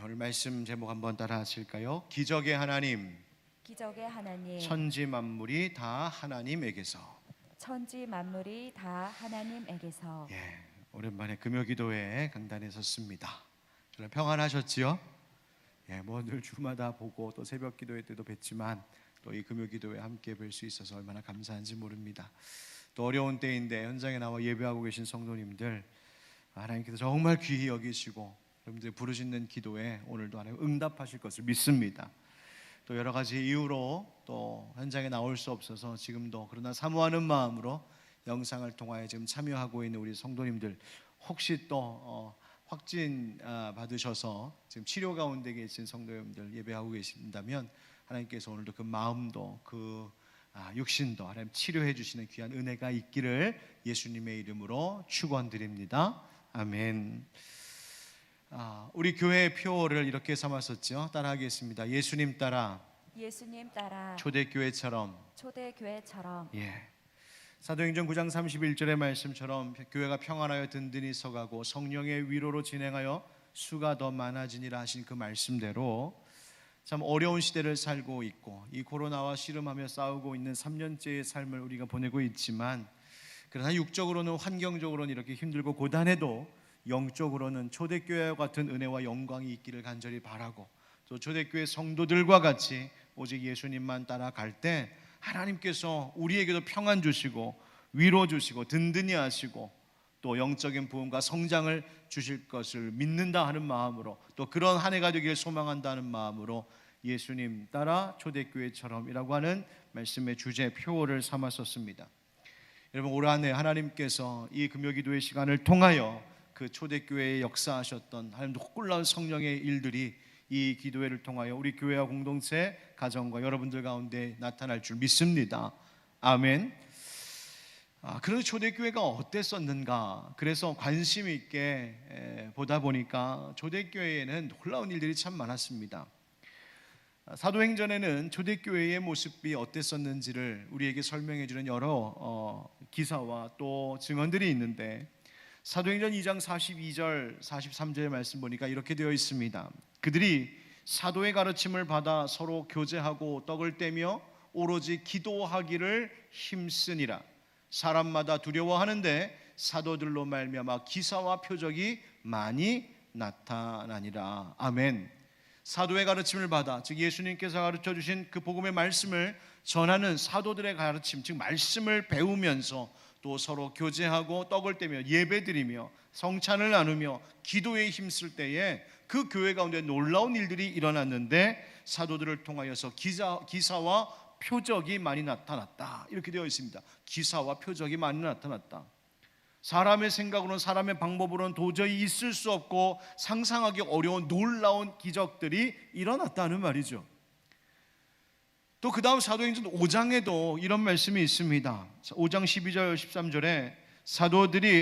오늘 말씀 제목 한번 따라 하실까요? 기적의 하나님, 기적의 하나님, 천지 만물이 다 하나님에게서. 천지 만물이 다 하나님에게서. 오랜만에 금요기도회 강단에 섰습니다. 여러분 평안하셨지요? 늘 주마다 보고 또 새벽기도회 때도 뵀지만 또 이 금요기도회 함께 뵐 수 있어서 얼마나 감사한지 모릅니다. 또 어려운 때인데 현장에 나와 예배하고 계신 성도님들, 하나님께서 정말 귀히 여기시고 여러분들 부르시는 기도에 오늘도 하나님 응답하실 것을 믿습니다. 또 여러 가지 이유로 또 현장에 나올 수 없어서 지금도 그러나 사모하는 마음으로 영상을 통하여 지금 참여하고 있는 우리 성도님들, 혹시 또 확진 받으셔서 지금 치료 가운데 계신 성도님들 예배하고 계신다면 하나님께서 오늘도 그 마음도 그 육신도 하나님 치료해 주시는 귀한 은혜가 있기를 예수님의 이름으로 축원드립니다. 아멘. 우리 교회의 표어를 이렇게 삼았었죠. 따라하겠습니다. 예수님 따라, 예수님 따라, 초대교회처럼. 초대교회처럼. 사도행전 9장 31절의 말씀처럼 교회가 평안하여 든든히 서가고 성령의 위로로 진행하여 수가 더 많아지니라 하신 그 말씀대로 참 어려운 시대를 살고 있고 이 코로나와 씨름하며 싸우고 있는 3년째의 삶을 우리가 보내고 있지만, 그러나 육적으로는 환경적으로는 이렇게 힘들고 고단해도 영적으로는 초대교회와 같은 은혜와 영광이 있기를 간절히 바라고, 또 초대교회 성도들과 같이 오직 예수님만 따라갈 때 하나님께서 우리에게도 평안 주시고 위로 주시고 든든히 하시고 또 영적인 부흥과 성장을 주실 것을 믿는다 하는 마음으로, 또 그런 한 해가 되기를 소망한다는 마음으로 예수님 따라 초대교회처럼이라고 하는 말씀의 주제 표어를 삼았었습니다. 여러분, 올 한 해 하나님께서 이 금요기도의 시간을 통하여 그 초대교회에 역사하셨던 하나님 놀라운 성령의 일들이 이 기도회를 통하여 우리 교회와 공동체, 가정과 여러분들 가운데 나타날 줄 믿습니다. 아멘. 그래서 초대교회가 어땠었는가, 그래서 관심 있게 보다 보니까 초대교회에는 놀라운 일들이 참 많았습니다. 사도행전에는 초대교회의 모습이 어땠었는지를 우리에게 설명해 주는 여러 기사와 또 증언들이 있는데, 사도행전 2장 42절 43절의 말씀 보니까 이렇게 되어 있습니다. 그들이 사도의 가르침을 받아 서로 교제하고 떡을 떼며 오로지 기도하기를 힘쓰니라. 사람마다 두려워하는데 사도들로 말미암아 기사와 표적이 많이 나타나니라. 아멘. 사도의 가르침을 받아, 즉 예수님께서 가르쳐 주신 그 복음의 말씀을 전하는 사도들의 가르침, 즉 말씀을 배우면서 또 서로 교제하고 떡을 떼며 예배드리며 성찬을 나누며 기도에 힘쓸 때에 그 교회 가운데 놀라운 일들이 일어났는데 사도들을 통하여서 기사와 표적이 많이 나타났다, 이렇게 되어 있습니다. 기사와 표적이 많이 나타났다. 사람의 생각으로는, 사람의 방법으로는 도저히 있을 수 없고 상상하기 어려운 놀라운 기적들이 일어났다는 말이죠. 또 그 다음 사도행전 5장에도 이런 말씀이 있습니다. 5장 12절 13절에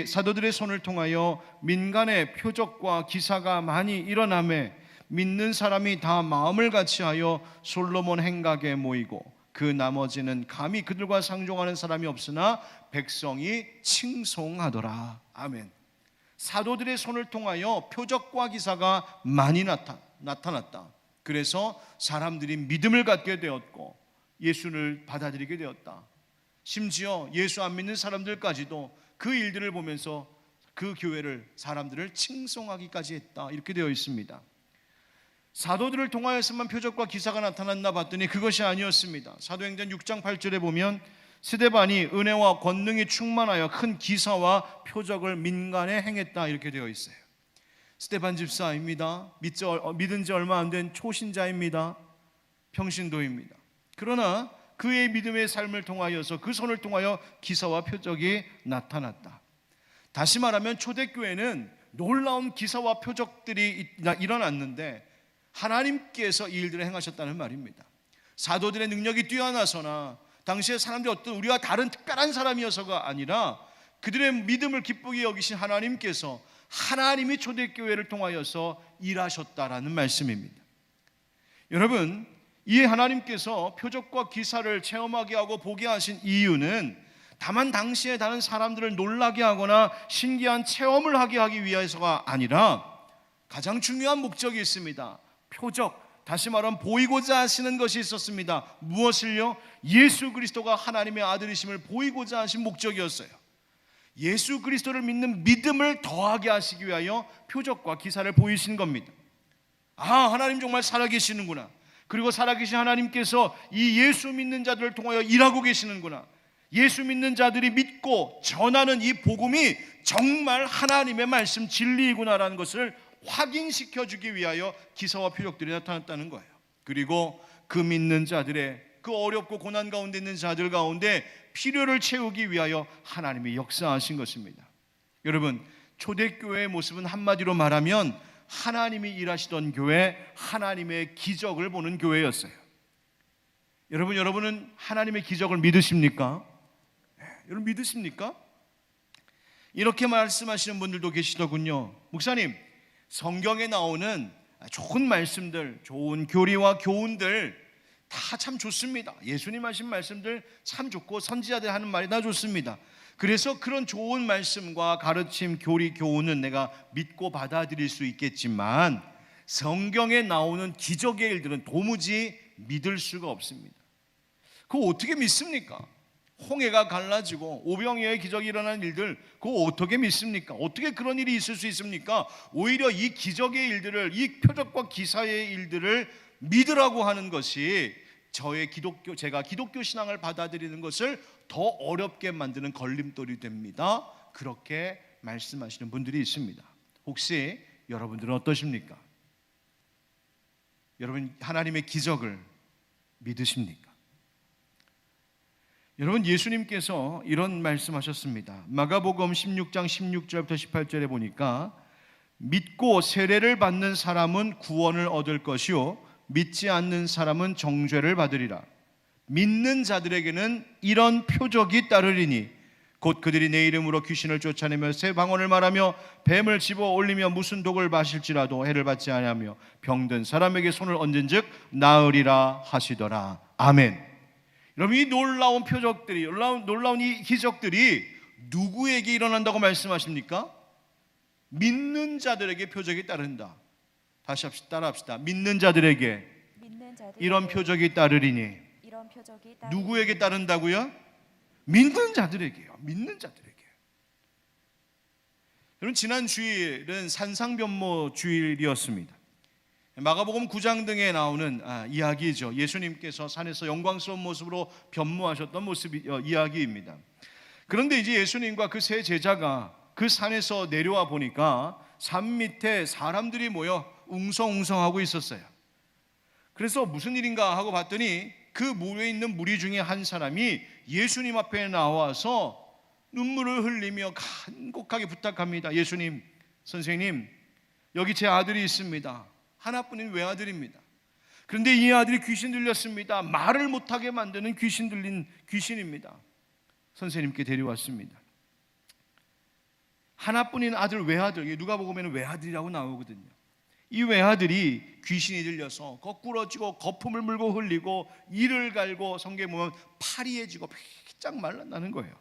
사도들의 손을 통하여 민간의 표적과 기사가 많이 일어나매 믿는 사람이 다 마음을 같이하여 솔로몬 행각에 모이고 그 나머지는 감히 그들과 상종하는 사람이 없으나 백성이 칭송하더라. 아멘. 사도들의 손을 통하여 표적과 기사가 많이 나타났다. 그래서 사람들이 믿음을 갖게 되었고 예수를 받아들이게 되었다. 심지어 예수 안 믿는 사람들까지도 그 일들을 보면서 그 교회를, 사람들을 칭송하기까지 했다, 이렇게 되어 있습니다. 사도들을 통하여서만 표적과 기사가 나타났나 봤더니 그것이 아니었습니다. 사도행전 6장 8절에 보면 스데반이 은혜와 권능이 충만하여 큰 기사와 표적을 민간에 행했다, 이렇게 되어 있어요. 스데반 집사입니다. 믿은 지 얼마 안 된 초신자입니다. 평신도입니다. 그러나 그의 믿음의 삶을 통하여서 그 손을 통하여 기사와 표적이 나타났다. 다시 말하면 초대교회는 놀라운 기사와 표적들이 일어났는데 하나님께서 이 일들을 행하셨다는 말입니다. 사도들의 능력이 뛰어나서나 당시에 사람들이 어떤 우리와 다른 특별한 사람이어서가 아니라 그들의 믿음을 기쁘게 여기신 하나님께서, 하나님이 초대교회를 통하여서 일하셨다라는 말씀입니다. 여러분, 이 하나님께서 표적과 기사를 체험하게 하고 보게 하신 이유는 다만 당시에 다른 사람들을 놀라게 하거나 신기한 체험을 하게 하기 위해서가 아니라 가장 중요한 목적이 있습니다. 표적, 다시 말하면 보이고자 하시는 것이 있었습니다. 무엇을요? 예수 그리스도가 하나님의 아들이심을 보이고자 하신 목적이었어요. 예수 그리스도를 믿는 믿음을 더하게 하시기 위하여 표적과 기사를 보이신 겁니다. 하나님 정말 살아계시는구나. 그리고 살아계신 하나님께서 이 예수 믿는 자들을 통하여 일하고 계시는구나. 예수 믿는 자들이 믿고 전하는 이 복음이 정말 하나님의 말씀 진리이구나라는 것을 확인시켜 주기 위하여 기사와 표적들이 나타났다는 거예요. 그리고 그 믿는 자들의 그 어렵고 고난 가운데 있는 자들 가운데 필요를 채우기 위하여 하나님이 역사하신 것입니다. 여러분, 초대교회의 모습은 한마디로 말하면 하나님이 일하시던 교회, 하나님의 기적을 보는 교회였어요. 여러분은 하나님의 기적을 믿으십니까? 여러분 믿으십니까? 이렇게 말씀하시는 분들도 계시더군요. 목사님, 성경에 나오는 좋은 말씀들, 좋은 교리와 교훈들 다 참 좋습니다. 예수님 하신 말씀들 참 좋고 선지자들 하는 말이 다 좋습니다. 그래서 그런 좋은 말씀과 가르침, 교리, 교훈은 내가 믿고 받아들일 수 있겠지만 성경에 나오는 기적의 일들은 도무지 믿을 수가 없습니다. 그거 어떻게 믿습니까? 홍해가 갈라지고 오병이어의 기적이 일어나는 일들, 그거 어떻게 믿습니까? 어떻게 그런 일이 있을 수 있습니까? 오히려 이 기적의 일들을, 이 표적과 기사의 일들을 믿으라고 하는 것이 제가 기독교 신앙을 받아들이는 것을 더 어렵게 만드는 걸림돌이 됩니다. 그렇게 말씀하시는 분들이 있습니다. 혹시 여러분들은 어떠십니까? 여러분 하나님의 기적을 믿으십니까? 여러분, 예수님께서 이런 말씀하셨습니다. 마가복음 16장 16절부터 18절에 보니까 믿고 세례를 받는 사람은 구원을 얻을 것이요 믿지 않는 사람은 정죄를 받으리라. 믿는 자들에게는 이런 표적이 따르리니 곧 그들이 내 이름으로 귀신을 쫓아내며 새 방언을 말하며 뱀을 집어 올리며 무슨 독을 마실지라도 해를 받지 아니하며 병든 사람에게 손을 얹은즉 나으리라 하시더라. 아멘. 여러분, 이 놀라운 표적들이, 놀라운 이 기적들이 누구에게 일어난다고 말씀하십니까? 믿는 자들에게 표적이 따른다. 다시 따라합시다. 믿는 자들에게 이런 표적이 따르리니. 누구에게 따른다고요? 믿는 자들에게요. 믿는 자들에게. 여러분, 지난 주일은 산상변모 주일이었습니다. 마가복음 9장 등에 나오는 이야기죠. 예수님께서 산에서 영광스러운 모습으로 변모하셨던 이야기입니다. 그런데 이제 예수님과 그 세 제자가 그 산에서 내려와 보니까 산 밑에 사람들이 모여 웅성웅성하고 있었어요. 그래서 무슨 일인가 하고 봤더니 그 모여 있는 무리 중에 한 사람이 예수님 앞에 나와서 눈물을 흘리며 간곡하게 부탁합니다. 예수님, 선생님, 여기 제 아들이 있습니다. 하나뿐인 외아들입니다. 그런데 이 아들이 귀신 들렸습니다. 말을 못하게 만드는 귀신 들린 귀신입니다. 선생님께 데려왔습니다. 하나뿐인 아들, 외아들, 누가복음에는 외아들이라고 나오거든요. 이 외아들이 귀신이 들려서 거꾸러지고 거품을 물고 흘리고 이를 갈고 성경에 보면 파리해지고 피짝 말라나는 거예요.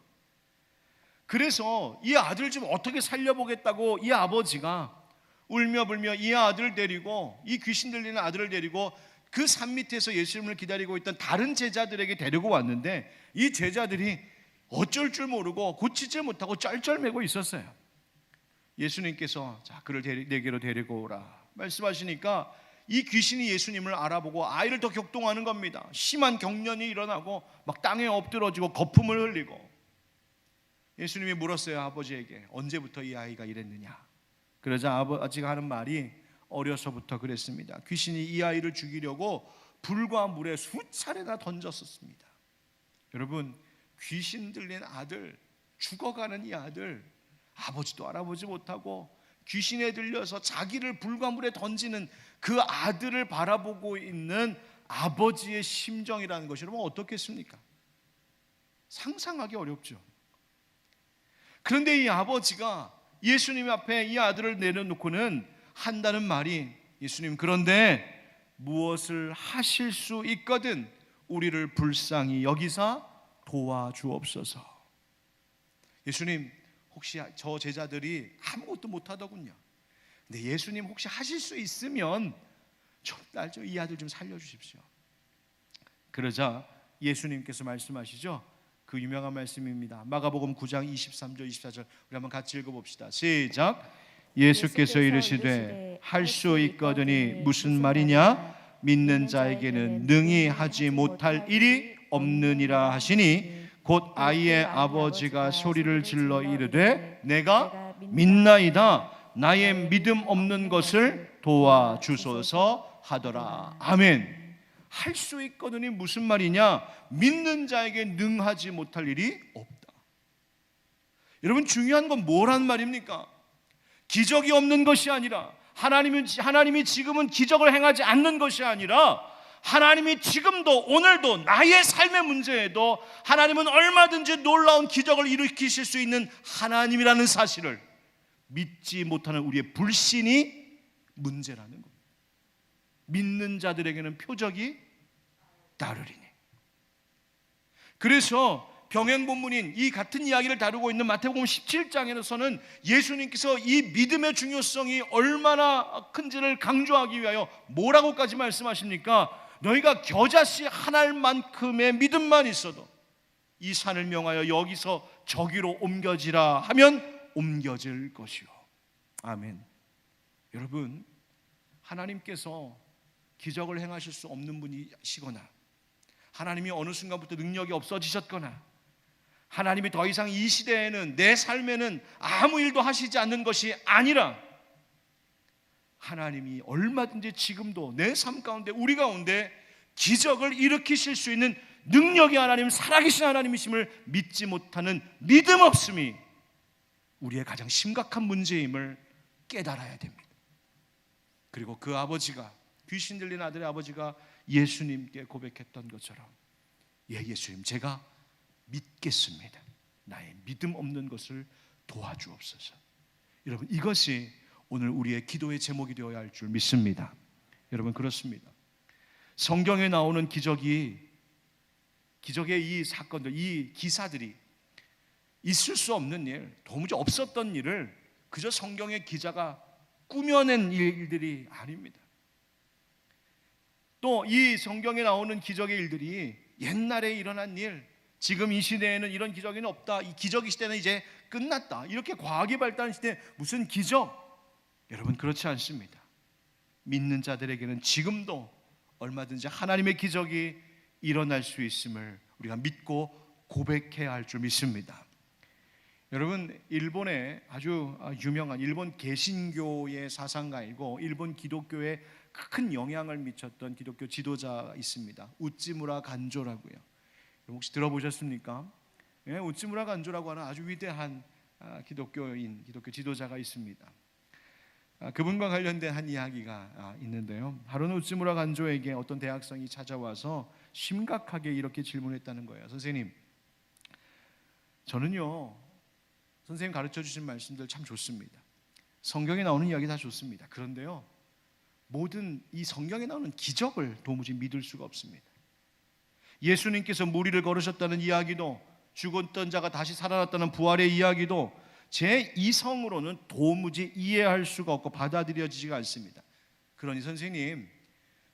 그래서 이 아들을 좀 어떻게 살려보겠다고 이 아버지가 울며 불며 이 아들을 데리고, 이 귀신 들리는 아들을 데리고 그 산 밑에서 예수님을 기다리고 있던 다른 제자들에게 데리고 왔는데 이 제자들이 어쩔 줄 모르고 고치지 못하고 쩔쩔매고 있었어요. 예수님께서 자, 그를 내게로 데리고 오라 말씀하시니까 이 귀신이 예수님을 알아보고 아이를 더 격동하는 겁니다. 심한 경련이 일어나고 막 땅에 엎드러지고 거품을 흘리고. 예수님이 물었어요, 아버지에게. 언제부터 이 아이가 이랬느냐. 그러자 아버지가 하는 말이 어려서부터 그랬습니다. 귀신이 이 아이를 죽이려고 불과 물에 수차례나 던졌었습니다. 여러분, 귀신 들린 아들, 죽어가는 이 아들, 아버지도 알아보지 못하고 귀신에 들려서 자기를 불과 물에 던지는 그 아들을 바라보고 있는 아버지의 심정이라는 것이 여러분 어떻겠습니까? 상상하기 어렵죠. 그런데 이 아버지가 예수님 앞에 이 아들을 내려놓고는 한다는 말이, 예수님, 그런데 무엇을 하실 수 있거든 우리를 불쌍히 여기사 도와주옵소서. 예수님, 혹시 저 제자들이 아무것도 못하더군요. 근데 예수님 혹시 하실 수 있으면 이 아들 좀 살려주십시오. 그러자 예수님께서 말씀하시죠. 그 유명한 말씀입니다. 마가복음 9장 23절 24절 우리 한번 같이 읽어봅시다. 시작. 예수께서 이르시되 할 수 있거든이 무슨 말이냐? 믿는 자에게는 능히 하지 못할 일이 없느니라 하시니 곧 아이의 아버지가 소리를 질러 이르되 내가 믿나이다. 나의 믿음 없는 것을 도와주소서 하더라. 아멘. 할 수 있거든이 무슨 말이냐? 믿는 자에게 능하지 못할 일이 없다. 여러분, 중요한 건 뭐란 말입니까? 기적이 없는 것이 아니라 하나님이 지금은 기적을 행하지 않는 것이 아니라 하나님이 지금도 오늘도 나의 삶의 문제에도 하나님은 얼마든지 놀라운 기적을 일으키실 수 있는 하나님이라는 사실을 믿지 못하는 우리의 불신이 문제라는 겁니다. 믿는 자들에게는 표적이 따르리니. 그래서 병행 본문인 이 같은 이야기를 다루고 있는 마태복음 17장에서는 예수님께서 이 믿음의 중요성이 얼마나 큰지를 강조하기 위하여 뭐라고까지 말씀하십니까? 너희가 겨자씨 한 알만큼의 믿음만 있어도 이 산을 명하여 여기서 저기로 옮겨지라 하면 옮겨질 것이요. 아멘. 여러분, 하나님께서 기적을 행하실 수 없는 분이시거나 하나님이 어느 순간부터 능력이 없어지셨거나 하나님이 더 이상 이 시대에는 내 삶에는 아무 일도 하시지 않는 것이 아니라 하나님이 얼마든지 지금도 내 삶 가운데 우리 가운데 기적을 일으키실 수 있는 능력이 하나님, 살아계신 하나님이심을 믿지 못하는 믿음 없음이 우리의 가장 심각한 문제임을 깨달아야 됩니다. 그리고 그 아버지가, 귀신 들린 아들의 아버지가 예수님께 고백했던 것처럼, 예수님, 제가 믿겠습니다. 나의 믿음 없는 것을 도와주옵소서. 여러분, 이것이 오늘 우리의 기도의 제목이 되어야 할 줄 믿습니다. 여러분, 그렇습니다. 성경에 나오는 기적의 이 사건들, 이 기사들이 있을 수 없는 일, 도무지 없었던 일을 그저 성경의 기자가 꾸며낸 일들이 아닙니다. 또 이 성경에 나오는 기적의 일들이 옛날에 일어난 일, 지금 이 시대에는 이런 기적이 없다, 이 기적의 시대는 이제 끝났다, 이렇게 과학이 발달한 시대에 무슨 기적? 여러분, 그렇지 않습니다. 믿는 자들에게는 지금도 얼마든지 하나님의 기적이 일어날 수 있음을 우리가 믿고 고백해야 할 줄 믿습니다. 여러분, 일본에 아주 유명한 일본 개신교의 사상가이고 일본 기독교에 큰 영향을 미쳤던 기독교 지도자가 있습니다. 우찌무라 간조라고요. 혹시 들어보셨습니까? 예, 우찌무라 간조라고 하는 아주 위대한 기독교 지도자가 있습니다. 그분과 관련된 한 이야기가 있는데요. 하루는 우찌무라 간조에게 어떤 대학생이 찾아와서 심각하게 이렇게 질문했다는 거예요. 선생님, 저는요, 선생님 가르쳐 주신 말씀들 참 좋습니다. 성경에 나오는 이야기 다 좋습니다. 그런데요, 모든 이 성경에 나오는 기적을 도무지 믿을 수가 없습니다. 예수님께서 무리를 걸으셨다는 이야기도, 죽었던 자가 다시 살아났다는 부활의 이야기도 제 이성으로는 도무지 이해할 수가 없고 받아들여지지가 않습니다. 그러니 선생님,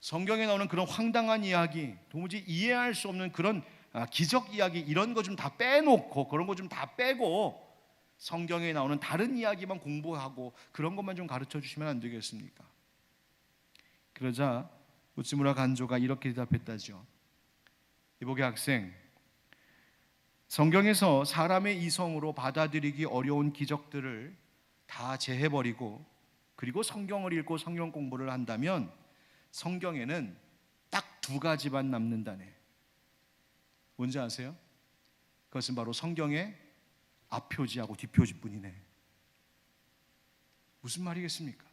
성경에 나오는 그런 황당한 이야기, 도무지 이해할 수 없는 그런 기적 이야기, 이런 거 좀 다 빼놓고, 그런 거 좀 다 빼고 성경에 나오는 다른 이야기만 공부하고 그런 것만 좀 가르쳐 주시면 안 되겠습니까? 그러자 우찌무라 간조가 이렇게 대답했다죠. 이보게 학생, 성경에서 사람의 이성으로 받아들이기 어려운 기적들을 다 제해버리고 그리고 성경을 읽고 성경 공부를 한다면 성경에는 딱 두 가지만 남는다네. 뭔지 아세요? 그것은 바로 성경의 앞표지하고 뒷표지뿐이네. 무슨 말이겠습니까?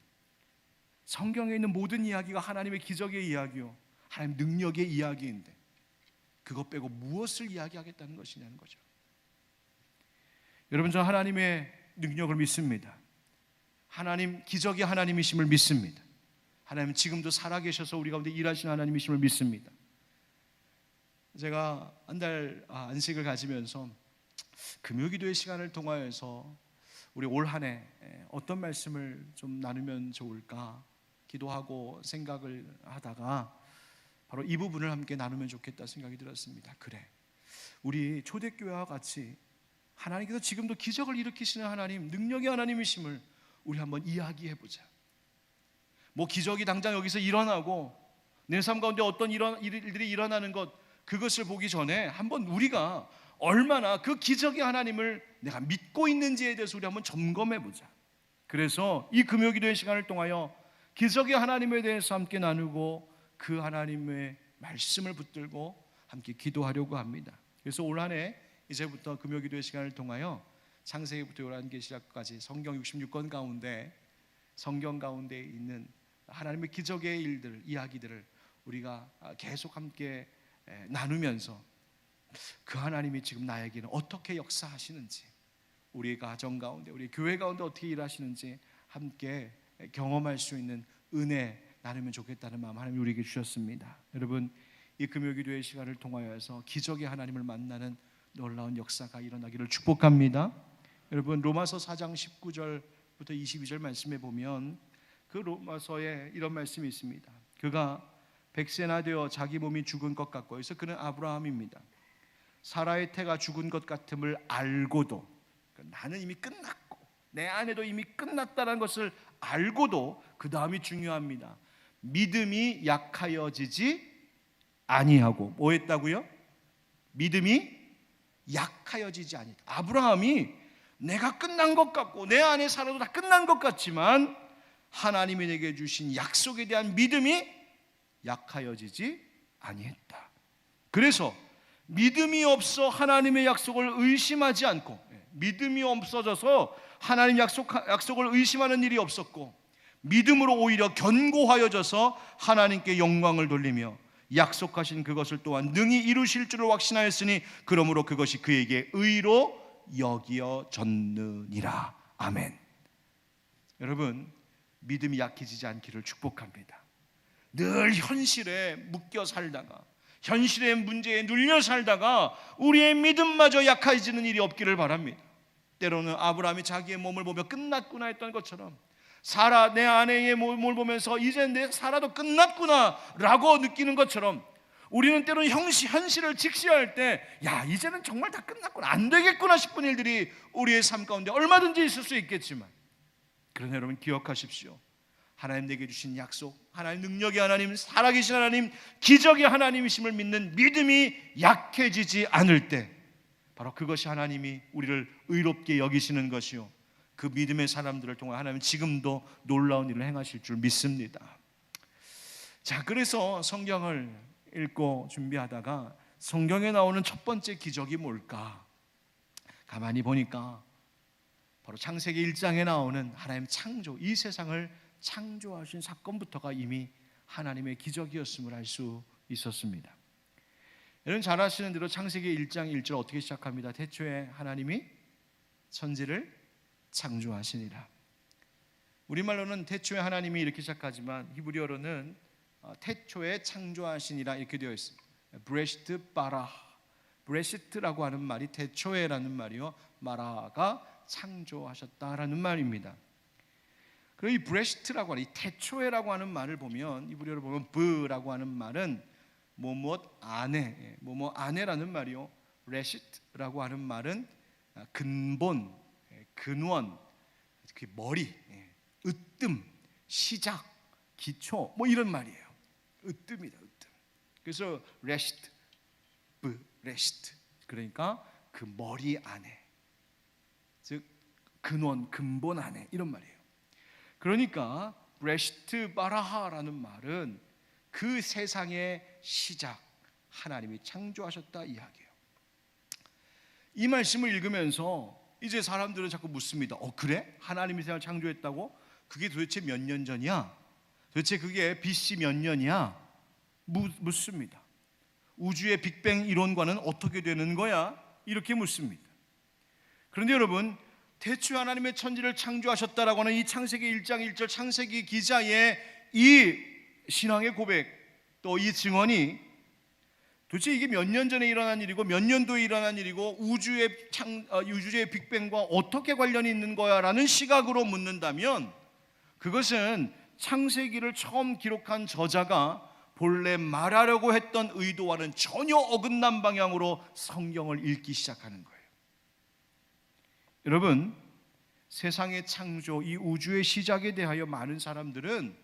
성경에 있는 모든 이야기가 하나님의 기적의 이야기요, 하나님 능력의 이야기인데 그것 빼고 무엇을 이야기하겠다는 것이냐는 거죠. 여러분, 저 하나님의 능력을 믿습니다. 하나님, 기적의 하나님이심을 믿습니다. 하나님 지금도 살아계셔서 우리 가운데 일하시는 하나님이심을 믿습니다. 제가 한 달 안식을 가지면서 금요기도의 시간을 통하여서 우리 올 한 해 어떤 말씀을 좀 나누면 좋을까 기도하고 생각을 하다가 바로 이 부분을 함께 나누면 좋겠다 생각이 들었습니다. 그래, 우리 초대교회와 같이 하나님께서 지금도 기적을 일으키시는 하나님, 능력의 하나님이심을 우리 한번 이야기해보자. 뭐 기적이 당장 여기서 일어나고 내 삶 가운데 어떤 일들이 일어나는 것, 그것을 보기 전에 한번 우리가 얼마나 그 기적의 하나님을 내가 믿고 있는지에 대해서 우리 한번 점검해보자. 그래서 이 금요기도의 시간을 통하여 기적의 하나님에 대해서 함께 나누고 그 하나님의 말씀을 붙들고 함께 기도하려고 합니다. 그래서 올 한 해 이제부터 금요기도의 시간을 통하여 창세기부터 요한계시록까지 성경 66권 가운데 성경 가운데 있는 하나님의 기적의 일들, 이야기들을 우리가 계속 함께 나누면서 그 하나님이 지금 나에게는 어떻게 역사하시는지, 우리 가정 가운데, 우리 교회 가운데 어떻게 일하시는지 함께 경험할 수 있는 은혜 나누면 좋겠다는 마음 하나님이 우리에게 주셨습니다. 여러분, 이 금요기도의 시간을 통하여서 기적의 하나님을 만나는 놀라운 역사가 일어나기를 축복합니다. 여러분, 로마서 4장 19절부터 22절 말씀에 보면 그 로마서에 이런 말씀이 있습니다. 그가 백세나 되어 자기 몸이 죽은 것 같고, 그래서 그는 아브라함입니다. 사라의 태가 죽은 것 같음을 알고도, 그러니까 나는 이미 끝났고 내 아내도 이미 끝났다는 것을 알고도, 그 다음이 중요합니다. 믿음이 약하여지지 아니하고, 뭐 했다고요? 믿음이 약하여지지 아니다. 아브라함이 내가 끝난 것 같고 내 안에 살아도 다 끝난 것 같지만 하나님이 내게 주신 약속에 대한 믿음이 약하여지지 아니했다. 그래서 믿음이 없어 하나님의 약속을 의심하지 않고, 믿음이 없어져서 하나님 약속을 의심하는 일이 없었고, 믿음으로 오히려 견고하여져서 하나님께 영광을 돌리며 약속하신 그것을 또한 능히 이루실 줄을 확신하였으니 그러므로 그것이 그에게 의로 여기어졌느니라. 아멘. 여러분, 믿음이 약해지지 않기를 축복합니다. 늘 현실에 묶여 살다가, 현실의 문제에 눌려 살다가 우리의 믿음마저 약해지는 일이 없기를 바랍니다. 때로는 아브라함이 자기의 몸을 보며 끝났구나 했던 것처럼, 사라, 내 아내의 몸을 보면서 이제 내 사라도 끝났구나 라고 느끼는 것처럼, 우리는 때로는 현실을 직시할 때 야, 이제는 정말 다 끝났구나, 안 되겠구나 싶은 일들이 우리의 삶 가운데 얼마든지 있을 수 있겠지만, 그러나 여러분 기억하십시오. 하나님 내게 주신 약속, 하나님 능력의 하나님, 살아계신 하나님, 기적의 하나님이심을 믿는 믿음이 약해지지 않을 때, 바로 그것이 하나님이 우리를 의롭게 여기시는 것이요, 그 믿음의 사람들을 통해 하나님은 지금도 놀라운 일을 행하실 줄 믿습니다. 자, 그래서 성경을 읽고 준비하다가 성경에 나오는 첫 번째 기적이 뭘까? 가만히 보니까 바로 창세기 1장에 나오는 하나님 창조, 이 세상을 창조하신 사건부터가 이미 하나님의 기적이었음을 알 수 있었습니다. 여러분 잘 아시는 대로 창세기 1장 1절 어떻게 시작합니다. 태초에 하나님이 천지를 창조하시니라. 우리말로는 태초에 하나님이 이렇게 시작하지만 히브리어로는 태초에 창조하시니라 이렇게 되어 있습니다. 브레시트 바라, 브레시트라고 하는 말이 태초에라는 말이요, 마라가 창조하셨다라는 말입니다. 그리고 이 브레시트라고 하는 이 태초에라고 하는 말을 보면, 히브리어로 보면 브라고 하는 말은 뭐뭇 안에, 뭐뭐 안에라는 말이요, 레시트라고 하는 말은 근본, 근원, 그 머리, 으뜸, 시작, 기초, 뭐 이런 말이에요. 으뜸이다, 으뜸. 그래서 레시트, 레시트, 그러니까 그 머리 안에, 즉 근원, 근본 안에, 이런 말이에요. 그러니까 브레시트 바라하라는 말은 그 세상의 시작, 하나님이 창조하셨다 이야기예요. 이 말씀을 읽으면서 이제 사람들은 자꾸 묻습니다. 그래? 하나님이 세상을 창조했다고? 그게 도대체 몇 년 전이야? 도대체 그게 BC 몇 년이야? 묻습니다. 우주의 빅뱅 이론과는 어떻게 되는 거야? 이렇게 묻습니다. 그런데 여러분, 태초에 하나님의 천지를 창조하셨다라고 하는 이 창세기 1장 1절 창세기 기자의 이 신앙의 고백, 또 이 증언이 도대체 이게 몇 년 전에 일어난 일이고 몇 년도에 일어난 일이고 우주의 빅뱅과 어떻게 관련이 있는 거야라는 시각으로 묻는다면 그것은 창세기를 처음 기록한 저자가 본래 말하려고 했던 의도와는 전혀 어긋난 방향으로 성경을 읽기 시작하는 거예요. 여러분, 세상의 창조, 이 우주의 시작에 대하여 많은 사람들은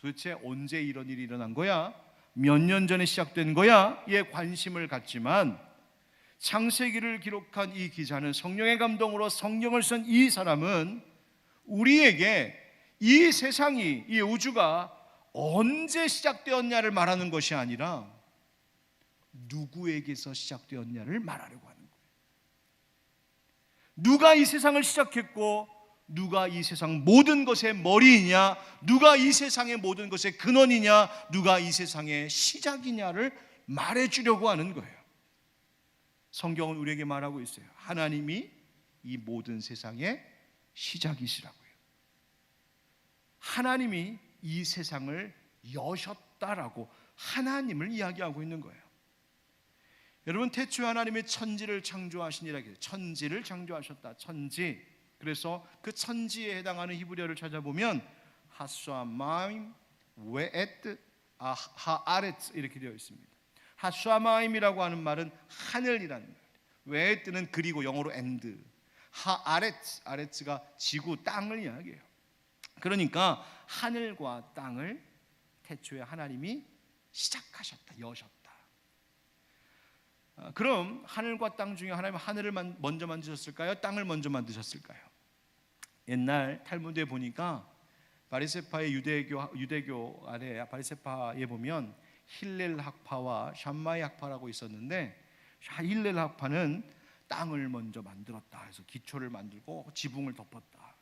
도대체 언제 이런 일이 일어난 거야? 몇 년 전에 시작된 거야? 에 관심을 갖지만 창세기를 기록한 이 기자는 성령의 감동으로 성경을 쓴 이 사람은 우리에게 이 세상이, 이 우주가 언제 시작되었냐를 말하는 것이 아니라 누구에게서 시작되었냐를 말하려고 하는 거예요. 누가 이 세상을 시작했고 누가 이 세상 모든 것의 머리이냐, 누가 이 세상의 모든 것의 근원이냐, 누가 이 세상의 시작이냐를 말해주려고 하는 거예요. 성경은 우리에게 말하고 있어요. 하나님이 이 모든 세상의 시작이시라고요. 하나님이 이 세상을 여셨다라고 하나님을 이야기하고 있는 거예요. 여러분, 태초에 하나님이 천지를 창조하시니라. 천지를 창조하셨다. 천지. 그래서 그 천지에 해당하는 히브리어를 찾아보면 하수아마임 웨엣 하아렛 이렇게 되어 있습니다. 하수아마임이라고 하는 말은 하늘이라는 말, 웨엣는 그리고 영어로 엔드, 아레츠가 지구, 땅을 이야기해요. 그러니까 하늘과 땅을 태초에 하나님이 시작하셨다, 여셨다. 그럼 하늘과 땅 중에 하나님은 하늘을 먼저 만드셨을까요? 땅을 먼저 만드셨을까요? 옛날 탈무드에 보니까 바리새파의 유대교 아래 바리새파에 보면 힐렐 학파와 샴마이 학파라고 있었는데, 힐렐 학파는 땅을 먼저 만들었다 해서 기초를 만들고 지붕을 덮었다.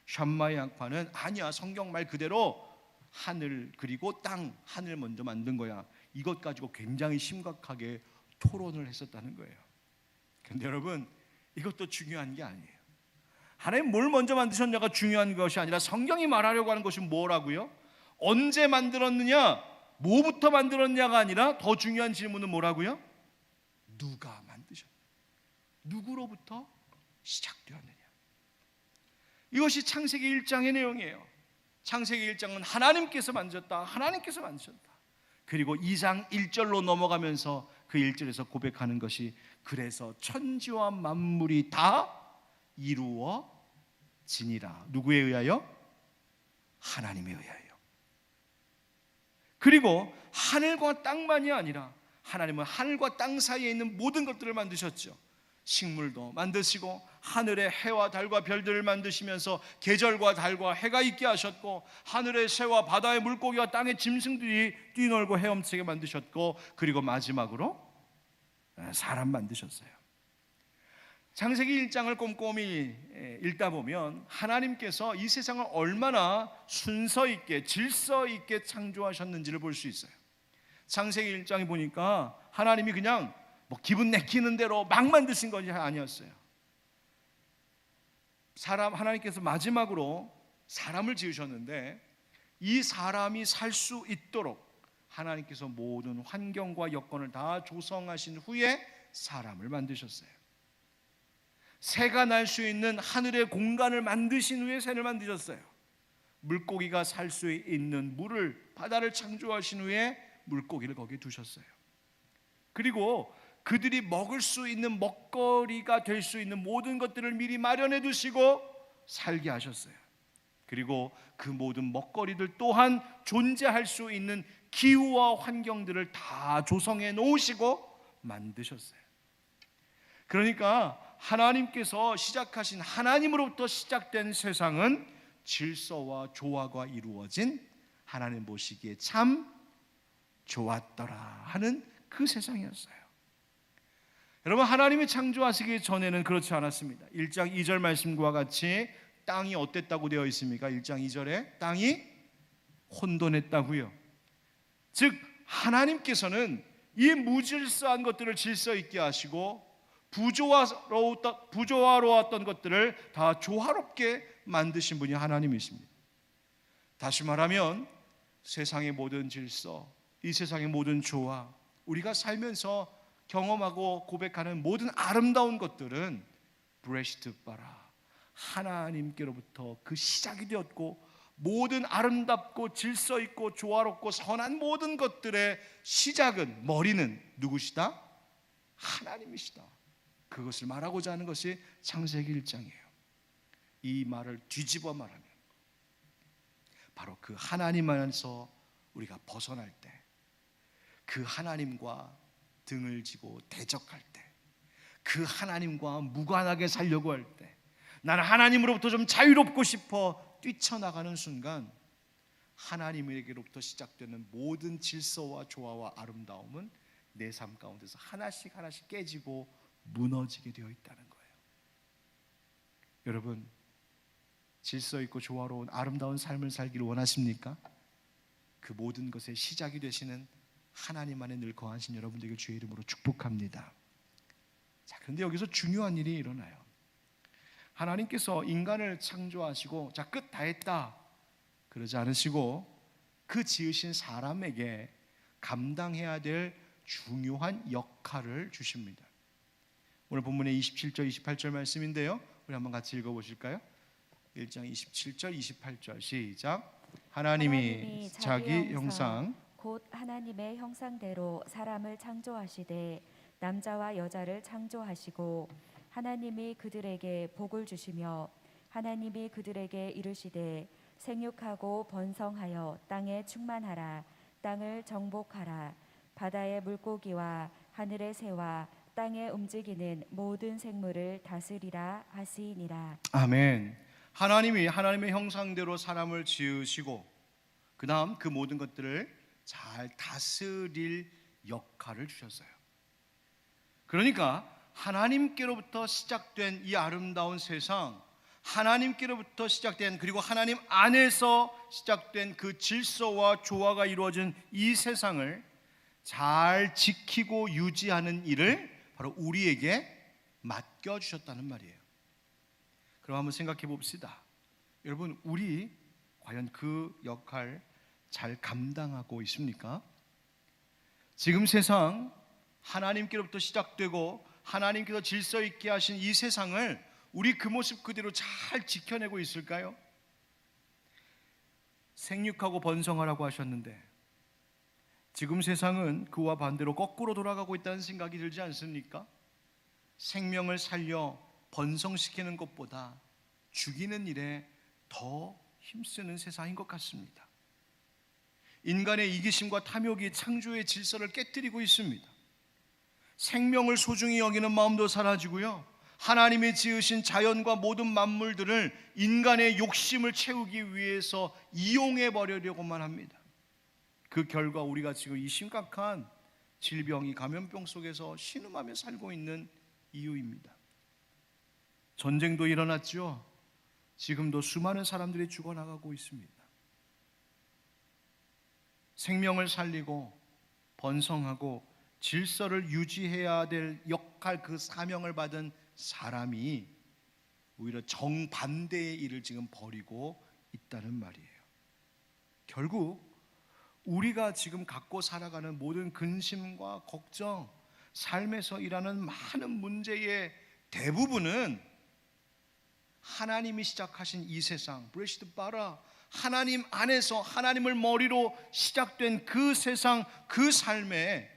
샴마이 학파는 아니야, 성경 말 그대로 하늘 그리고 땅, 하늘 먼저 만든 거야. 이것 가지고 굉장히 심각하게 토론을 했었다는 거예요. 그런데 여러분, 이것도 중요한 게 아니에요. 하나님 뭘 먼저 만드셨냐가 중요한 것이 아니라 성경이 말하려고 하는 것이 뭐라고요? 언제 만들었느냐, 뭐부터 만들었냐가 아니라 더 중요한 질문은 뭐라고요? 누가 만드셨냐, 누구로부터 시작되었느냐. 이것이 창세기 1장의 내용이에요. 창세기 1장은 하나님께서 만드셨다, 하나님께서 만드셨다. 그리고 2장 1절로 넘어가면서 그 1절에서 고백하는 것이 그래서 천지와 만물이 다 이루어지니라. 누구에 의하여? 하나님에 의하여. 그리고 하늘과 땅만이 아니라 하나님은 하늘과 땅 사이에 있는 모든 것들을 만드셨죠. 식물도 만드시고 하늘의 해와 달과 별들을 만드시면서 계절과 달과 해가 있게 하셨고, 하늘의 새와 바다의 물고기와 땅의 짐승들이 뛰놀고 헤엄치게 만드셨고, 그리고 마지막으로 사람 만드셨어요. 창세기 1장을 꼼꼼히 읽다 보면 하나님께서 이 세상을 얼마나 순서 있게 질서 있게 창조하셨는지를 볼 수 있어요. 창세기 1장에 보니까 하나님이 그냥 기분 내키는 대로 막 만드신 것이 아니었어요. 하나님께서 마지막으로 사람을 지으셨는데, 이 사람이 살 수 있도록 하나님께서 모든 환경과 여건을 다 조성하신 후에 사람을 만드셨어요. 새가 날 수 있는 하늘의 공간을 만드신 후에 새를 만드셨어요. 물고기가 살 수 있는 바다를 창조하신 후에 물고기를 거기에 두셨어요. 그리고 그들이 먹을 수 있는 먹거리가 될 수 있는 모든 것들을 미리 마련해 두시고 살게 하셨어요. 그리고 그 모든 먹거리들 또한 존재할 수 있는 기후와 환경들을 다 조성해 놓으시고 만드셨어요. 그러니까 하나님께서 시작하신, 하나님으로부터 시작된 세상은 질서와 조화가 이루어진, 하나님 보시기에 참 좋았더라 하는 그 세상이었어요. 여러분, 하나님이 창조하시기 전에는 그렇지 않았습니다. 1장 2절 말씀과 같이 땅이 어땠다고 되어 있습니까? 1장 2절에 땅이 혼돈했다고요. 즉 하나님께서는 이 무질서한 것들을 질서 있게 하시고 부조화로웠던 것들을 다 조화롭게 만드신 분이 하나님이십니다. 다시 말하면 세상의 모든 질서, 이 세상의 모든 조화, 우리가 살면서 경험하고 고백하는 모든 아름다운 것들은 브레시트 바라, 하나님께로부터 그 시작이 되었고, 모든 아름답고 질서 있고 조화롭고 선한 모든 것들의 시작은, 머리는 누구시다? 하나님이시다. 그것을 말하고자 하는 것이 창세기 1장이에요. 이 말을 뒤집어 말하면 바로 그 하나님 안에서 우리가 벗어날 때, 그 하나님과 등을 지고 대적할 때, 그 하나님과 무관하게 살려고 할 때, 나는 하나님으로부터 좀 자유롭고 싶어 뛰쳐나가는 순간, 하나님에게로부터 시작되는 모든 질서와 조화와 아름다움은 내 삶 가운데서 하나씩 하나씩 깨지고 무너지게 되어 있다는 거예요. 여러분, 질서 있고 조화로운 아름다운 삶을 살기를 원하십니까? 그 모든 것의 시작이 되시는 하나님 안에 늘 거하신 여러분들에게 주의 이름으로 축복합니다. 자, 그런데 여기서 중요한 일이 일어나요. 하나님께서 인간을 창조하시고 자, 끝 다 했다 그러지 않으시고, 그 지으신 사람에게 감당해야 될 중요한 역할을 주십니다. 오늘 본문의 27절 28절 말씀인데요, 우리 한번 같이 읽어보실까요? 1장 27절 28절 시작. 하나님이 자기 형상 곧 하나님의 형상대로 사람을 창조하시되 남자와 여자를 창조하시고, 하나님이 그들에게 복을 주시며 하나님이 그들에게 이르시되 생육하고 번성하여 땅에 충만하라. 땅을 정복하라. 바다의 물고기와 하늘의 새와 땅에 움직이는 모든 생물을 다스리라 하시니라. 아멘. 하나님이 하나님의 형상대로 사람을 지으시고 그 다음 그 모든 것들을 잘 다스릴 역할을 주셨어요. 그러니까 하나님께로부터 시작된 이 아름다운 세상, 하나님께로부터 시작된, 그리고 하나님 안에서 시작된 그 질서와 조화가 이루어진 이 세상을 잘 지키고 유지하는 일을 바로 우리에게 맡겨주셨다는 말이에요. 그럼 한번 생각해 봅시다. 여러분, 우리 과연 그 역할 잘 감당하고 있습니까? 지금 세상, 하나님께로부터 시작되고 하나님께서 질서 있게 하신 이 세상을 우리 그 모습 그대로 잘 지켜내고 있을까요? 생육하고 번성하라고 하셨는데 지금 세상은 그와 반대로 거꾸로 돌아가고 있다는 생각이 들지 않습니까? 생명을 살려 번성시키는 것보다 죽이는 일에 더 힘쓰는 세상인 것 같습니다. 인간의 이기심과 탐욕이 창조의 질서를 깨뜨리고 있습니다. 생명을 소중히 여기는 마음도 사라지고요, 하나님이 지으신 자연과 모든 만물들을 인간의 욕심을 채우기 위해서 이용해 버리려고만 합니다. 그 결과 우리가 지금 이 심각한 질병이 감염병 속에서 신음하며 살고 있는 이유입니다. 전쟁도 일어났죠. 지금도 수많은 사람들이 죽어나가고 있습니다. 생명을 살리고 번성하고 질서를 유지해야 될 역할, 그 사명을 받은 사람이 오히려 정반대의 일을 지금 벌이고 있다는 말이에요. 결국 우리가 지금 갖고 살아가는 모든 근심과 걱정, 삶에서 일하는 많은 문제의 대부분은 하나님이 시작하신 이 세상, 브레시트 바라, 하나님 안에서 하나님을 머리로 시작된 그 세상, 그 삶에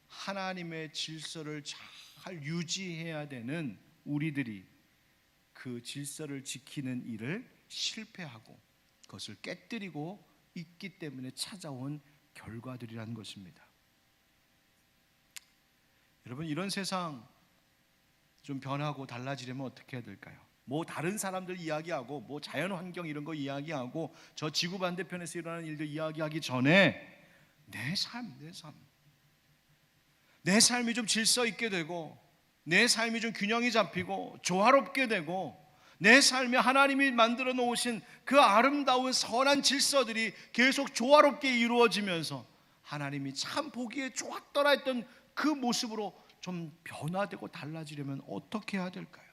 하나님의 질서를 잘 유지해야 되는 우리들이 그 질서를 지키는 일을 실패하고 그것을 깨뜨리고 있기 때문에 찾아온 결과들이라는 것입니다. 여러분, 이런 세상 좀 변하고 달라지려면 어떻게 해야 될까요? 뭐 다른 사람들 이야기하고 뭐 자연환경 이런 거 이야기하고 저 지구 반대편에서 일어나는 일들 이야기하기 전에 내 삶이 좀 질서 있게 되고, 내 삶이 좀 균형이 잡히고 조화롭게 되고, 내 삶에 하나님이 만들어 놓으신 그 아름다운 선한 질서들이 계속 조화롭게 이루어지면서 하나님이 참 보기에 좋았더라 했던 그 모습으로 좀 변화되고 달라지려면 어떻게 해야 될까요?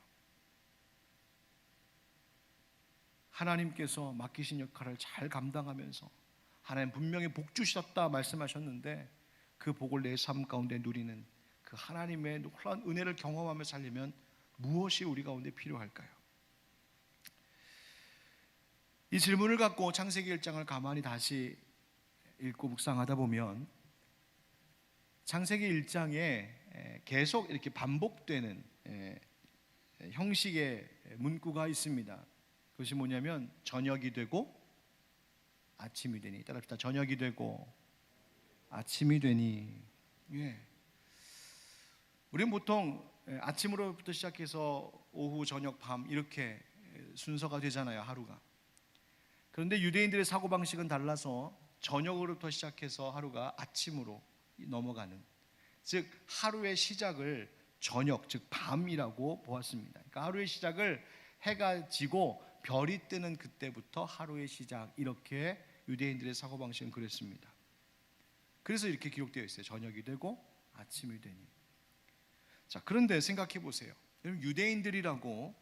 하나님께서 맡기신 역할을 잘 감당하면서, 하나님 분명히 복 주셨다 말씀하셨는데 그 복을 내 삶 가운데 누리는 그 하나님의 놀라운 은혜를 경험하며 살려면 무엇이 우리 가운데 필요할까요? 이 질문을 갖고 창세기 1장을 가만히 다시 읽고 묵상하다 보면 창세기 1장에 계속 이렇게 반복되는 형식의 문구가 있습니다. 그것이 뭐냐면 저녁이 되고 아침이 되니, 따라합시다. 저녁이 되고 아침이 되니. 예. 우리는 보통 아침으로부터 시작해서 오후, 저녁, 밤 이렇게 순서가 되잖아요, 하루가. 그런데 유대인들의 사고방식은 달라서 저녁으로부터 시작해서 하루가 아침으로 넘어가는, 즉 하루의 시작을 저녁, 즉 밤이라고 보았습니다. 그러니까 하루의 시작을 해가 지고 별이 뜨는 그때부터 하루의 시작, 이렇게 유대인들의 사고방식은 그랬습니다. 그래서 이렇게 기록되어 있어요. 저녁이 되고 아침이 되니. 자, 그런데 생각해 보세요. 여러분, 유대인들이라고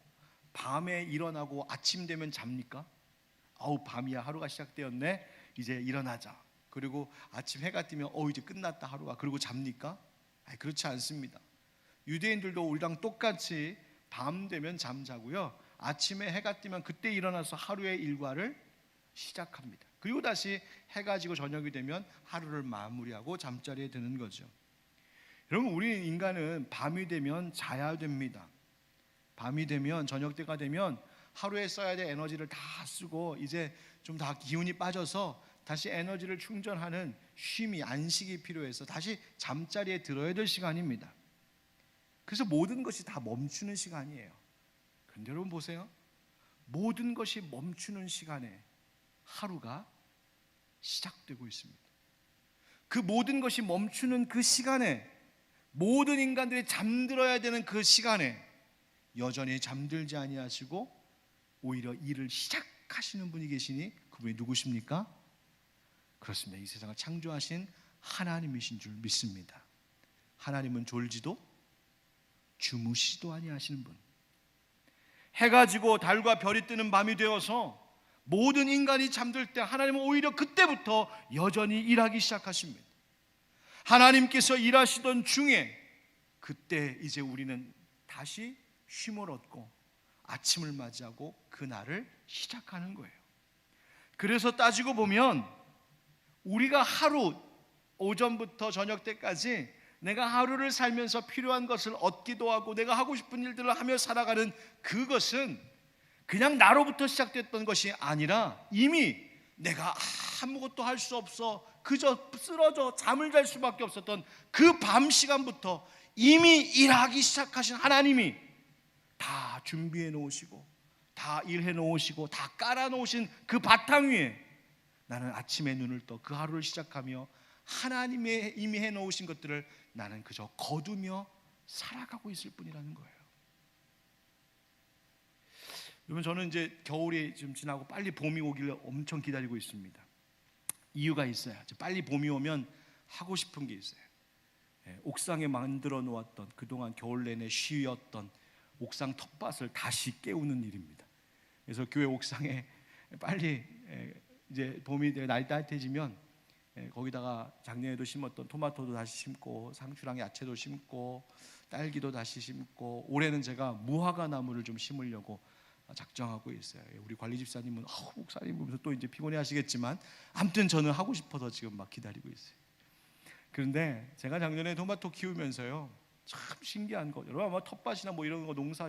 밤에 일어나고 아침 되면 잡니까? 아우, 밤이야, 하루가 시작되었네, 이제 일어나자. 그리고 아침 해가 뜨면 이제 끝났다, 하루가. 그리고 잡니까? 그렇지 않습니다. 유대인들도 우리랑 똑같이 밤 되면 잠자고요, 아침에 해가 뜨면 그때 일어나서 하루의 일과를 시작합니다. 그리고 다시 해가 지고 저녁이 되면 하루를 마무리하고 잠자리에 드는 거죠. 여러분, 우리 인간은 밤이 되면 자야 됩니다. 밤이 되면, 저녁 때가 되면 하루에 써야 될 에너지를 다 쓰고 이제 좀 다 기운이 빠져서 다시 에너지를 충전하는 쉼이, 안식이 필요해서 다시 잠자리에 들어야 될 시간입니다. 그래서 모든 것이 다 멈추는 시간이에요. 그런데 여러분 보세요. 모든 것이 멈추는 시간에 하루가 시작되고 있습니다. 그 모든 것이 멈추는 그 시간에, 모든 인간들이 잠들어야 되는 그 시간에 여전히 잠들지 아니하시고 오히려 일을 시작하시는 분이 계시니 그분이 누구십니까? 그렇습니다. 이 세상을 창조하신 하나님이신 줄 믿습니다. 하나님은 졸지도 주무시도 아니하시는 분. 해가 지고 달과 별이 뜨는 밤이 되어서 모든 인간이 잠들 때 하나님은 오히려 그때부터 여전히 일하기 시작하십니다. 하나님께서 일하시던 중에 그때 이제 우리는 다시 쉼을 얻고 아침을 맞이하고 그날을 시작하는 거예요. 그래서 따지고 보면 우리가 하루, 오전부터 저녁 때까지 내가 하루를 살면서 필요한 것을 얻기도 하고 내가 하고 싶은 일들을 하며 살아가는 그것은 그냥 나로부터 시작됐던 것이 아니라 이미 내가 아무것도 할 수 없어 그저 쓰러져 잠을 잘 수밖에 없었던 그 밤 시간부터 이미 일하기 시작하신 하나님이 다 준비해 놓으시고 다 일해 놓으시고 다 깔아 놓으신 그 바탕 위에 나는 아침에 눈을 떠 그 하루를 시작하며 하나님의 이미 해 놓으신 것들을 나는 그저 거두며 살아가고 있을 뿐이라는 거예요. 여러분, 저는 이제 겨울이 좀 지나고 빨리 봄이 오기를 엄청 기다리고 있습니다. 이유가 있어요. 빨리 봄이 오면 하고 싶은 게 있어요. 옥상에 만들어 놓았던, 그동안 겨울 내내 쉬었던 옥상 텃밭을 다시 깨우는 일입니다. 그래서 교회 옥상에 빨리 이제 봄이 날이 따뜻해지면 거기다가 작년에도 심었던 토마토도 다시 심고 상추랑 야채도 심고 딸기도 다시 심고 올해는 제가 무화과 나무를 좀 심으려고 작정하고 있어요. 우리 관리 집사님은 목사님 보면서 또 이제 피곤해 하시겠지만 아무튼 저는 하고 싶어서 지금 막 기다리고 있어요. 그런데 제가 작년에 토마토 키우면서요, 참 신기한 거, 여러분 아마 텃밭이나 뭐 이런 거 농사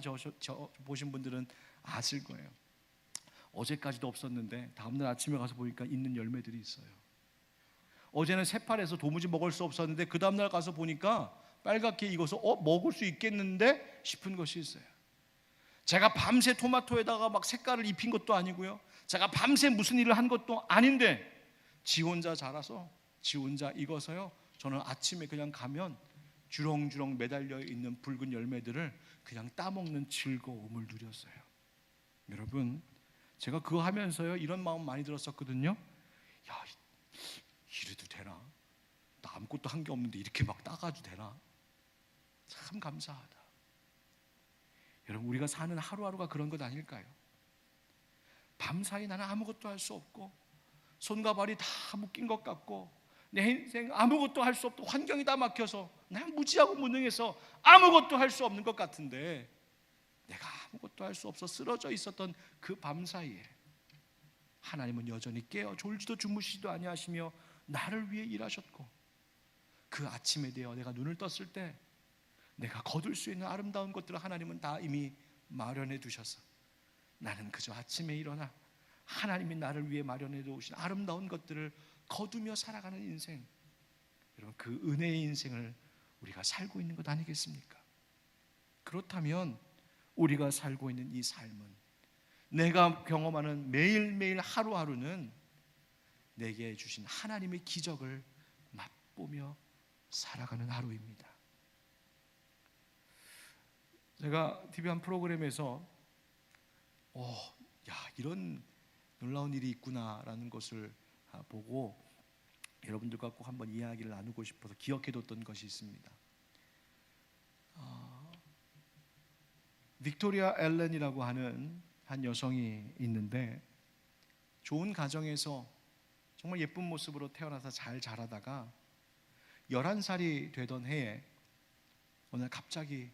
보신 분들은 아실 거예요. 어제까지도 없었는데 다음날 아침에 가서 보니까 있는 열매들이 있어요. 어제는 새파래서 도무지 먹을 수 없었는데 그 다음날 가서 보니까 빨갛게 익어서 먹을 수 있겠는데 싶은 것이 있어요. 제가 밤새 토마토에다가 막 색깔을 입힌 것도 아니고요, 제가 밤새 무슨 일을 한 것도 아닌데 지 혼자 자라서 지 혼자 익어서요, 저는 아침에 그냥 가면 주렁주렁 매달려 있는 붉은 열매들을 그냥 따먹는 즐거움을 누렸어요. 여러분, 제가 그거 하면서요 이런 마음 많이 들었었거든요. 야, 이래도 되나? 나 아무것도 한 게 없는데 이렇게 막 따가도 되나? 참 감사하다. 여러분, 우리가 사는 하루하루가 그런 것 아닐까요? 밤사이 나는 아무것도 할 수 없고 손과 발이 다 묶인 것 같고 내 인생 아무것도 할 수 없고 환경이 다 막혀서 난 무지하고 무능해서 아무것도 할 수 없는 것 같은데, 내가 아무것도 할 수 없어 쓰러져 있었던 그 밤사이에 하나님은 여전히 깨어 졸지도 주무시지도 아니하시며 나를 위해 일하셨고, 그 아침에 되어 내가 눈을 떴을 때 내가 거둘 수 있는 아름다운 것들을 하나님은 다 이미 마련해 두셔서 나는 그저 아침에 일어나 하나님이 나를 위해 마련해 두신 아름다운 것들을 거두며 살아가는 인생, 여러분 그 은혜의 인생을 우리가 살고 있는 것 아니겠습니까? 그렇다면 우리가 살고 있는 이 삶은, 내가 경험하는 매일매일 하루하루는 내게 주신 하나님의 기적을 맛보며 살아가는 하루입니다. 제가 TV 한 프로그램에서 이런 놀라운 일이 있구나라는 것을 보고 여러분들과 꼭 한번 이야기를 나누고 싶어서 기억해뒀던 것이 있습니다. 빅토리아 앨런이라고 하는 한 여성이 있는데, 좋은 가정에서 정말 예쁜 모습으로 태어나서 잘 자라다가 11살이 되던 해에 어느 날 갑자기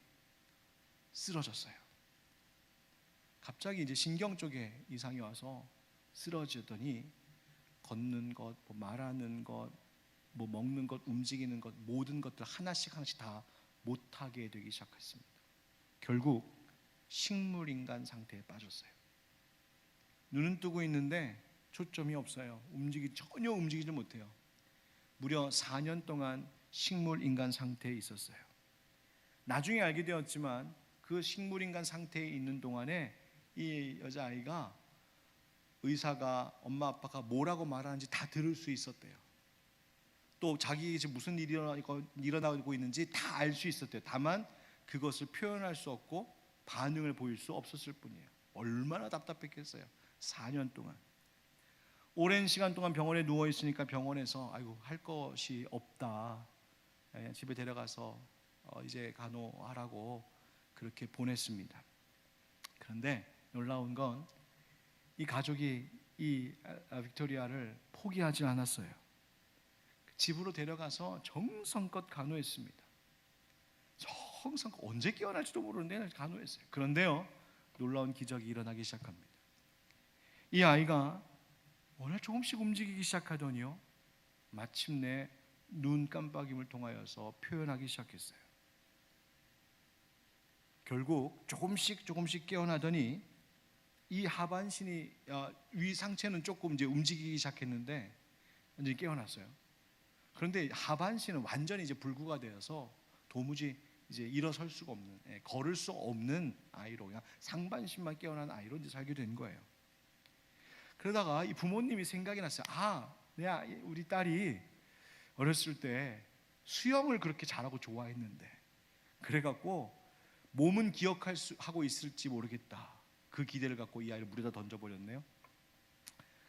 쓰러졌어요. 갑자기 이제 신경 쪽에 이상이 와서 쓰러지더니 걷는 것, 말하는 것, 먹는 것, 움직이는 것, 모든 것들 하나씩 다 못하게 되기 시작했습니다. 결국 식물인간 상태에 빠졌어요. 눈은 뜨고 있는데 초점이 없어요. 전혀 움직이지 못해요. 무려 4년 동안 식물인간 상태에 있었어요. 나중에 알게 되었지만 그 식물인간 상태에 있는 동안에 이 여자아이가 의사가, 엄마 아빠가 뭐라고 말하는지 다 들을 수 있었대요. 또 자기 지금 무슨 일이 일어나고 있는지 다 알 수 있었대요. 다만 그것을 표현할 수 없고 반응을 보일 수 없었을 뿐이에요. 얼마나 답답했겠어요. 4년 동안 오랜 시간 동안 병원에 누워 있으니까 병원에서 할 것이 없다, 집에 데려가서 이제 간호하라고 그렇게 보냈습니다. 그런데 놀라운 건 이 가족이 이 빅토리아를 포기하지 않았어요. 집으로 데려가서 정성껏 간호했습니다. 정성껏, 언제 깨어날지도 모르는데 간호했어요. 그런데요, 놀라운 기적이 일어나기 시작합니다. 이 아이가 어느 날 조금씩 움직이기 시작하더니요, 마침내 눈 깜빡임을 통하여서 표현하기 시작했어요. 결국 조금씩 깨어나더니 이 하반신이, 위 상체는 조금 이제 움직이기 시작했는데 완전히 깨어났어요. 그런데 하반신은 완전히 이제 불구가 되어서 도무지 이제 일어설 수가 없는, 걸을 수 없는 아이로, 그냥 상반신만 깨어난 아이로 이제 살게 된 거예요. 그러다가 이 부모님이 생각이 났어요. 우리 딸이 어렸을 때 수영을 그렇게 잘하고 좋아했는데, 그래갖고 몸은 하고 있을지 모르겠다, 그 기대를 갖고 이 아이를 물에다 던져버렸네요.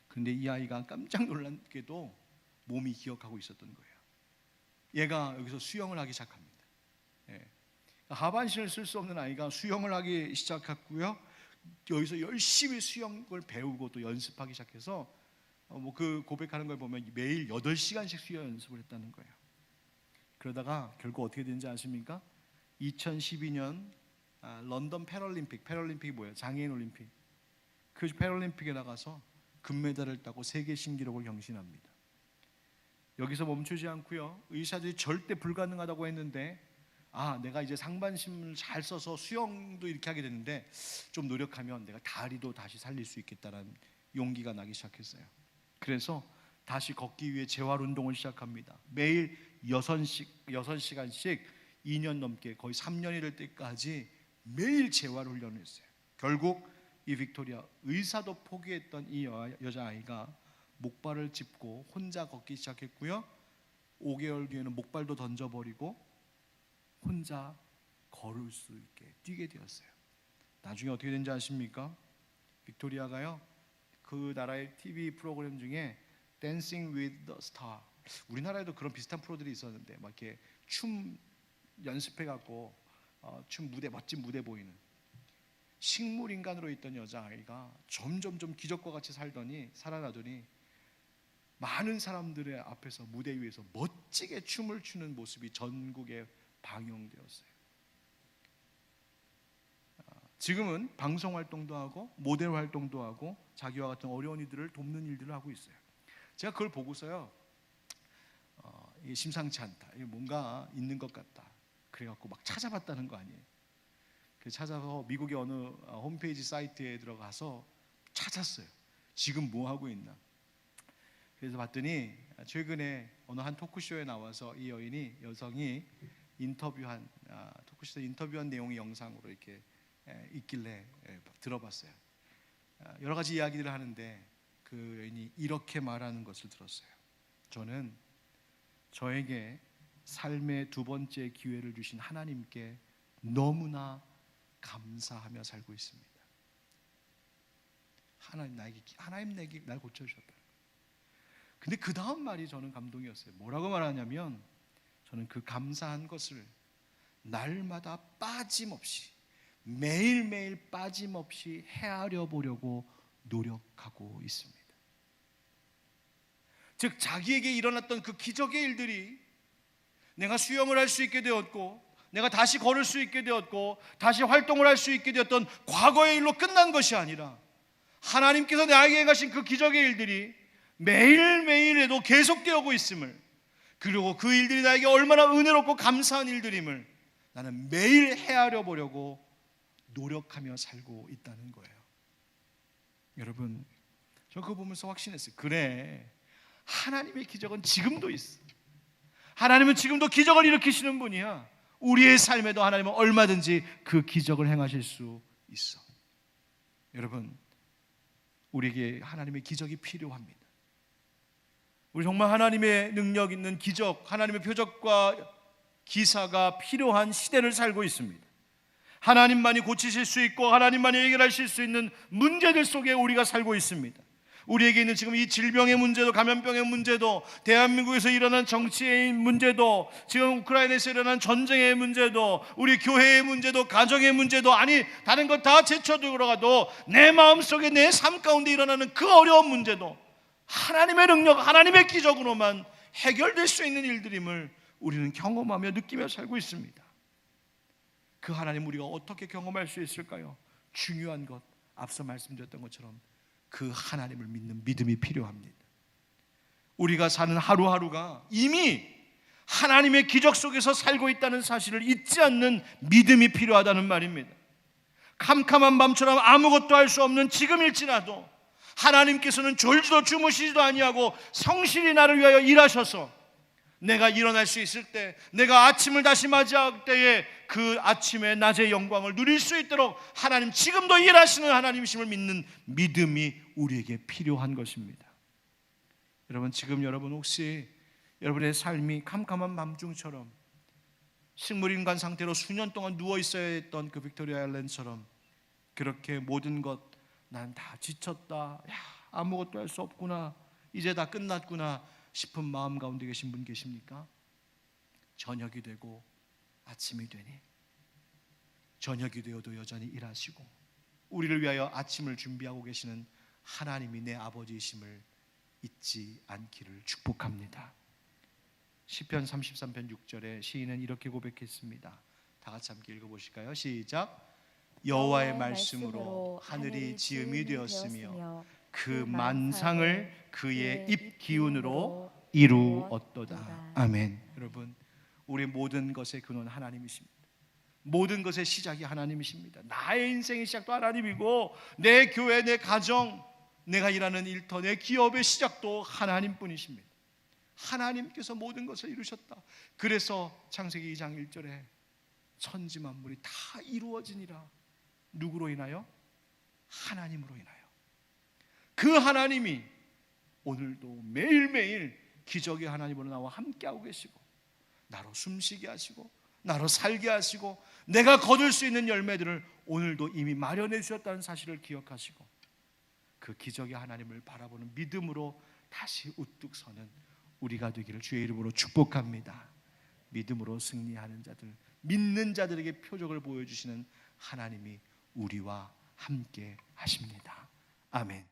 그런데 이 아이가 깜짝 놀랍게도 몸이 기억하고 있었던 거예요. 얘가 여기서 수영을 하기 시작합니다. 하반신을 쓸 수 없는 아이가 수영을 하기 시작했고요, 여기서 열심히 수영을 배우고 또 연습하기 시작해서 그 고백하는 걸 보면 매일 8시간씩 수영 연습을 했다는 거예요. 그러다가 결국 어떻게 된지 아십니까? 2012년 런던 패럴림픽이 뭐예요? 장애인 올림픽. 그 패럴림픽에 나가서 금메달을 따고 세계 신기록을 경신합니다. 여기서 멈추지 않고요, 의사들이 절대 불가능하다고 했는데, 내가 이제 상반신을 잘 써서 수영도 이렇게 하게 됐는데 좀 노력하면 내가 다리도 다시 살릴 수 있겠다라는 용기가 나기 시작했어요. 그래서 다시 걷기 위해 재활 운동을 시작합니다. 매일 6시간씩 2년 넘게, 거의 3년이 될 때까지 매일 재활 훈련을 했어요. 결국 이 빅토리아, 의사도 포기했던 이 여자아이가 목발을 짚고 혼자 걷기 시작했고요, 5개월 뒤에는 목발도 던져버리고 혼자 걸을 수 있게 뛰게 되었어요. 나중에 어떻게 된지 아십니까? 빅토리아가요, 그 나라의 TV 프로그램 중에 Dancing with the Star, 우리나라에도 그런 비슷한 프로들이 있었는데 막 이렇게 춤 연습해갖고 멋진 무대 보이는, 식물인간으로 있던 여자아이가 점점 기적과 같이 살아나더니 많은 사람들의 앞에서 무대 위에서 멋지게 춤을 추는 모습이 전국에 방영되었어요. 지금은 방송 활동도 하고 모델 활동도 하고 자기와 같은 어려운 이들을 돕는 일들을 하고 있어요. 제가 그걸 보고서요, 이게 심상치 않다, 이게 뭔가 있는 것 같다, 그래갖고 막 찾아봤다는 거 아니에요. 그래서 찾아서 미국의 어느 홈페이지 사이트에 들어가서 찾았어요. 지금 뭐 하고 있나. 그래서 봤더니 최근에 어느 한 토크쇼에 나와서 이 여성이 인터뷰한, 토크쇼에서 인터뷰한 내용이 영상으로 이렇게 있길래 들어봤어요. 여러 가지 이야기들을 하는데 그 여인이 이렇게 말하는 것을 들었어요. 저는 저에게 삶의 두 번째 기회를 주신 하나님께 너무나 감사하며 살고 있습니다. 하나님 내게 날 고쳐주셨다. 근데 그 다음 말이 저는 감동이었어요. 뭐라고 말하냐면, 저는 그 감사한 것을 날마다 빠짐없이, 매일매일 빠짐없이 헤아려 보려고 노력하고 있습니다. 즉, 자기에게 일어났던 그 기적의 일들이 내가 수영을 할 수 있게 되었고, 내가 다시 걸을 수 있게 되었고, 다시 활동을 할 수 있게 되었던 과거의 일로 끝난 것이 아니라, 하나님께서 나에게 행하신 그 기적의 일들이 매일매일에도 계속되고 있음을, 그리고 그 일들이 나에게 얼마나 은혜롭고 감사한 일들임을 나는 매일 헤아려 보려고 노력하며 살고 있다는 거예요. 여러분, 저 그거 보면서 확신했어요. 그래, 하나님의 기적은 지금도 있어. 하나님은 지금도 기적을 일으키시는 분이야. 우리의 삶에도 하나님은 얼마든지 그 기적을 행하실 수 있어. 여러분, 우리에게 하나님의 기적이 필요합니다. 우리 정말 하나님의 능력 있는 기적, 하나님의 표적과 기사가 필요한 시대를 살고 있습니다. 하나님만이 고치실 수 있고 하나님만이 해결하실 수 있는 문제들 속에 우리가 살고 있습니다. 우리에게 있는 지금 이 질병의 문제도, 감염병의 문제도, 대한민국에서 일어난 정치의 문제도, 지금 우크라이나에서 일어난 전쟁의 문제도, 우리 교회의 문제도, 가정의 문제도, 아니 다른 것 다 제쳐들어가도 내 마음속에, 내 삶 가운데 일어나는 그 어려운 문제도 하나님의 능력, 하나님의 기적으로만 해결될 수 있는 일들임을 우리는 경험하며 느끼며 살고 있습니다. 그 하나님 우리가 어떻게 경험할 수 있을까요? 중요한 것, 앞서 말씀드렸던 것처럼 그 하나님을 믿는 믿음이 필요합니다. 우리가 사는 하루하루가 이미 하나님의 기적 속에서 살고 있다는 사실을 잊지 않는 믿음이 필요하다는 말입니다. 캄캄한 밤처럼 아무것도 할 수 없는 지금일지라도 하나님께서는 졸지도 주무시지도 아니하고 성실히 나를 위하여 일하셔서 내가 일어날 수 있을 때, 내가 아침을 다시 맞이할 때에 그 아침의 낮의 영광을 누릴 수 있도록 하나님 지금도 일하시는 하나님이심을 믿는 믿음이 우리에게 필요한 것입니다. 여러분, 지금 여러분 혹시 여러분의 삶이 캄캄한 밤중처럼 식물인간 상태로 수년 동안 누워 있어야 했던 그 빅토리아 아일랜드처럼 그렇게 모든 것 난 다 지쳤다, 아무것도 할 수 없구나, 이제 다 끝났구나 싶은 마음 가운데 계신 분 계십니까? 저녁이 되고 아침이 되니 저녁이 되어도 여전히 일하시고 우리를 위하여 아침을 준비하고 계시는 하나님이 내 아버지이심을 잊지 않기를 축복합니다. 시편 33편 6절에 시인은 이렇게 고백했습니다. 다 같이 함께 읽어보실까요? 시작. 여호와의 말씀으로 하늘이 지음이 되었으며 그 만상을 그의 입 기운으로 이루었도다. 아멘. 여러분, 우리 모든 것의 근원 하나님이십니다. 모든 것의 시작이 하나님이십니다. 나의 인생의 시작도 하나님이고 내 교회, 내 가정, 내가 일하는 일터, 내 기업의 시작도 하나님뿐이십니다. 하나님께서 모든 것을 이루셨다. 그래서 창세기 2장 1절에 천지 만물이 다 이루어지니라. 누구로 인하여? 하나님으로 인하여. 그 하나님이 오늘도 매일매일 기적의 하나님으로 나와 함께하고 계시고 나로 숨쉬게 하시고 나로 살게 하시고 내가 거둘 수 있는 열매들을 오늘도 이미 마련해 주셨다는 사실을 기억하시고 그 기적의 하나님을 바라보는 믿음으로 다시 우뚝 서는 우리가 되기를 주의 이름으로 축복합니다. 믿음으로 승리하는 자들, 믿는 자들에게 표적을 보여주시는 하나님이 우리와 함께 하십니다. 아멘.